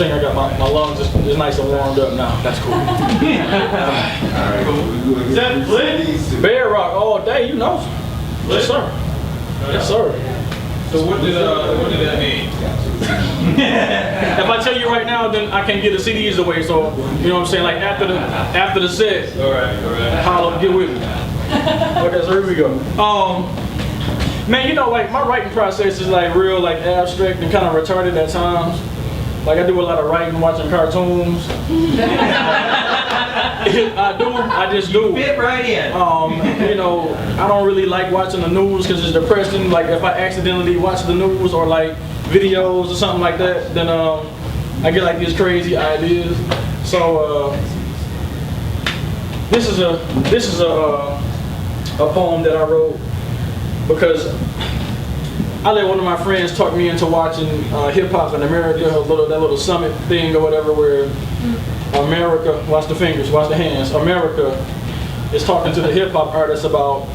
think I got my lungs just nice and warmed up now. That's cool. Alright, cool. Is that Flint? Bear rock all day, you know. Yes, sir. Yes, sir. So what did that mean? If I tell you right now, then I can't get the CDs away. So you know what I'm saying? Like after the set, All right. holla, get with me. Okay, so here we go. Man, you know, like my writing process is like real, like abstract and kind of retarded at times. Like I do a lot of writing, watching cartoons. I do. I just do. Fit right in. You know, I don't really like watching the news because it's depressing. Like if I accidentally watch the news or like videos or something like that, then I get like these crazy ideas. So this is a poem that I wrote because I let one of my friends talk me into watching hip hop in America, that little summit thing or whatever, where America, watch the fingers, watch the hands. America is talking to the hip hop artists about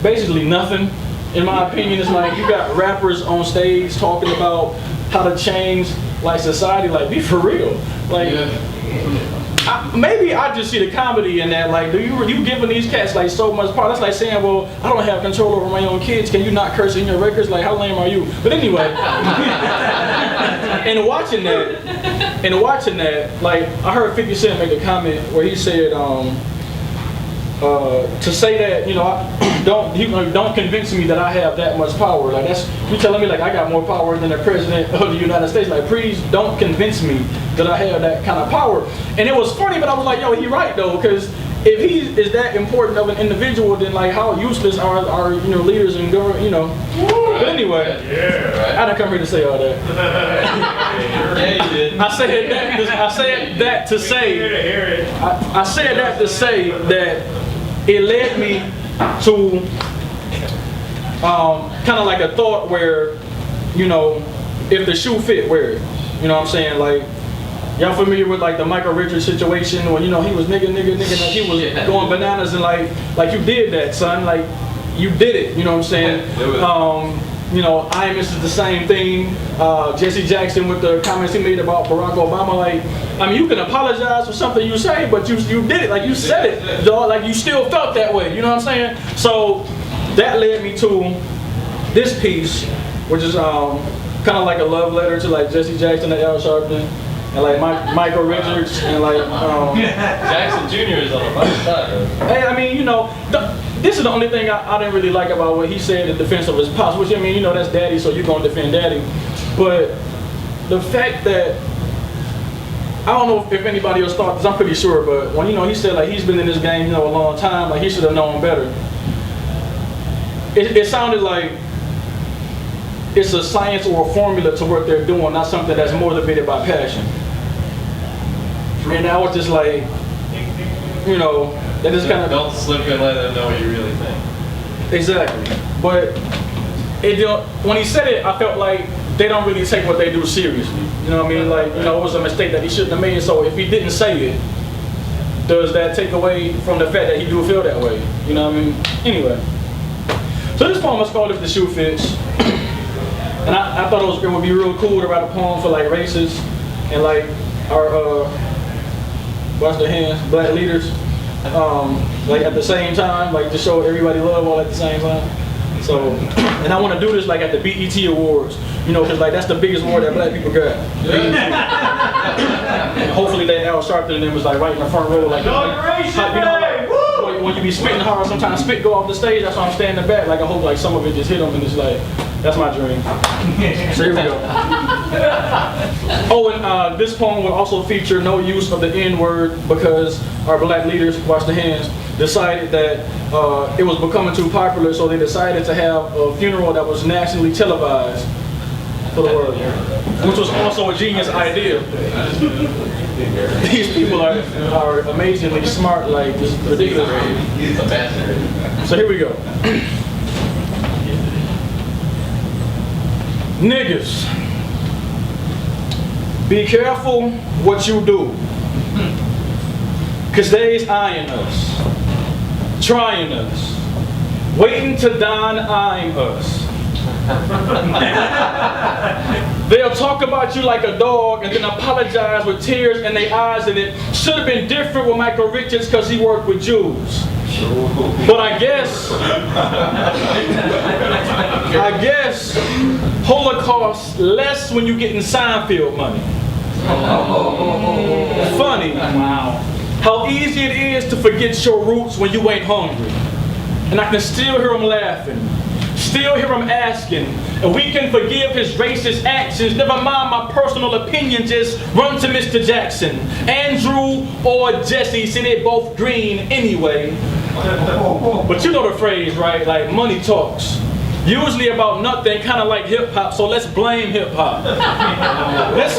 basically nothing. In my opinion, it's like you got rappers on stage talking about how to change like society. Like, be for real. Like, maybe I just see the comedy in that. Like, you giving these cats like so much power? That's like saying, well, I don't have control over my own kids. Can you not curse in your records? Like, how lame are you? But anyway, and watching that, like I heard 50 Cent make a comment where he said, to say that, you know, don't convince me that I have that much power. Like you telling me like I got more power than the president of the United States. Like, please don't convince me that I have that kind of power. And it was funny, but I was like, yo, he right though, because if he is that important of an individual, then like how useless are you know leaders and government, you know. But anyway, I didn't come here to say all that. Yeah, you did. I said that to say that it led me to kind of like a thought where, you know, if the shoe fit, wear it. You know what I'm saying? Like, y'all familiar with like the Michael Richards situation when, you know, he was nigga, like he was going bananas and like you did that, son. Like, you did it. You know what I'm saying? You know, Imus is the same thing. Jesse Jackson with the comments he made about Barack Obama. Like, I mean, you can apologize for something you say, but you did it. Like, you said it, dog. Like, you still felt that way. You know what I'm saying? So that led me to this piece, which is kind of like a love letter to like Jesse Jackson and Al Sharpton, and like Michael Richards, and like Jackson Jr. is on the right side. Hey, I mean, you know. This is the only thing I didn't really like about what he said in defense of his pops, which, I mean, you know, that's daddy, so you're going to defend daddy. But the fact that, I don't know if anybody else thought, because I'm pretty sure, but when, you know, he said, like, he's been in this game, you know, a long time, like, he should have known better. It sounded like it's a science or a formula to what they're doing, not something that's motivated by passion. And I was just like, you know, that is kind of... Don't slip and let them know what you really think. Exactly. But when he said it, I felt like they don't really take what they do seriously. You know what I mean? Like, you know, it was a mistake that he shouldn't have made. So if he didn't say it, does that take away from the fact that he do feel that way? You know what I mean? Anyway. So this poem is called If the Shoe Fits. And I thought it would be real cool to write a poem for like racists and like our, watch the hands, black leaders. Like at the same time, like to show everybody love all at the same time. So, and I want to do this like at the BET Awards, you know, because like that's the biggest award that black people got. And hopefully that Al Sharpton and them was like right in the front row, like, you know, like when you be spitting hard, sometimes spit go off the stage. That's why I'm standing back. Like I hope like some of it just hit them, and it's like that's my dream. So here we go. Oh, and this poem will also feature no use of the N-word because our black leaders, watch the hands, decided that it was becoming too popular, so they decided to have a funeral that was nationally televised for the world, which was also a genius idea. These people are amazingly smart, like it's ridiculous. He's a bastard. So here we go. Niggas, be careful what you do, cause they's eyeing us, trying us, waiting to dine eyeing us. They'll talk about you like a dog and then apologize with tears in their eyes, and it should have been different with Michael Richards because he worked with Jews. But I guess Holocaust less when you getting Seinfeld money. Funny. Wow. How easy it is to forget your roots when you ain't hungry. And I can still hear him laughing. Still hear him asking, and we can forgive his racist actions. Never mind my personal opinion, just run to Mr. Jackson. Andrew or Jesse, see they both green anyway. But you know the phrase, right? Like money talks. Usually about nothing, kind of like hip hop, so let's blame hip hop. Let's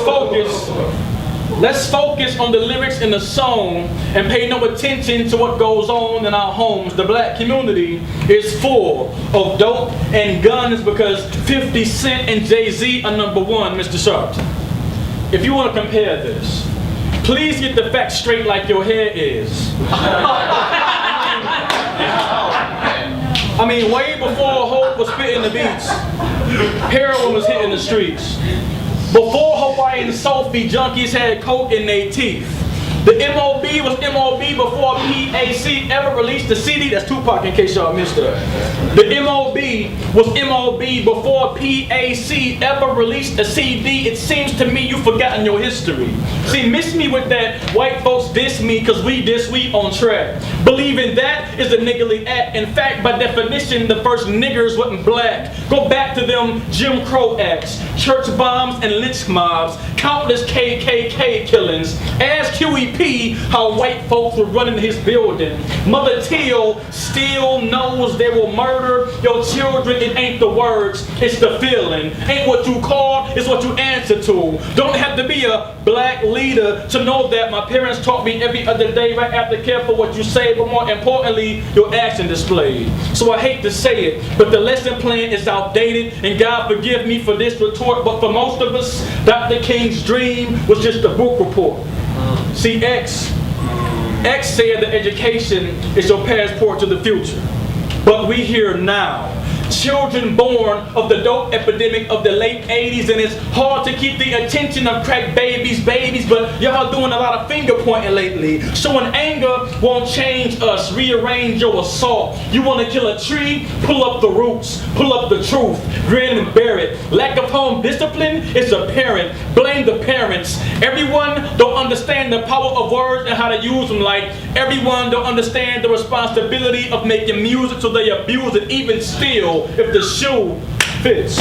focus on the lyrics in the song and pay no attention to what goes on in our homes. The black community is full of dope and guns because 50 Cent and Jay-Z are number one, Mr. Sharpton. If you want to compare this, please get the facts straight like your hair is. I mean, way before Hope was spitting the beats, heroin was hitting the streets. Before Hawaiian Sophie junkies had coke in their teeth. The MOB was MOB before PAC ever released the CD. That's Tupac in case y'all missed that. The MOB was MOB before PAC ever released a CD. It seems to me you've forgotten your history. See, miss me with that white folks diss me cause we on track. Believing that is a niggerly act. In fact, by definition, the first niggers wasn't black. Go back to them Jim Crow acts, church bombs and lynch mobs, countless KKK killings. Ask QEP how white folks were running his building. Mother Teal still knows they will murder your children. It ain't the words, it's the feeling. Ain't what you call, it's what you answer to. Don't have to be a black leader to know that. My parents taught me every other day, right after care for what you say, but more importantly, your action displayed. So I hate to say it, but the lesson plan is outdated, and God forgive me for this retort, but for most of us, Dr. King's dream was just a book report. See, X said that education is your passport to the future. But we here now. Children born of the dope epidemic of the late 80s, and it's hard to keep the attention of crack babies, but y'all doing a lot of finger pointing lately. Showing anger won't change us, rearrange your assault. You want to kill a tree? Pull up the roots, pull up the truth, grin and bear it. Lack of home discipline is apparent, blame the parents. Everyone don't understand the power of words and how to use them, like everyone don't understand the responsibility of making music, so they abuse it. Even still, if the shoe fits.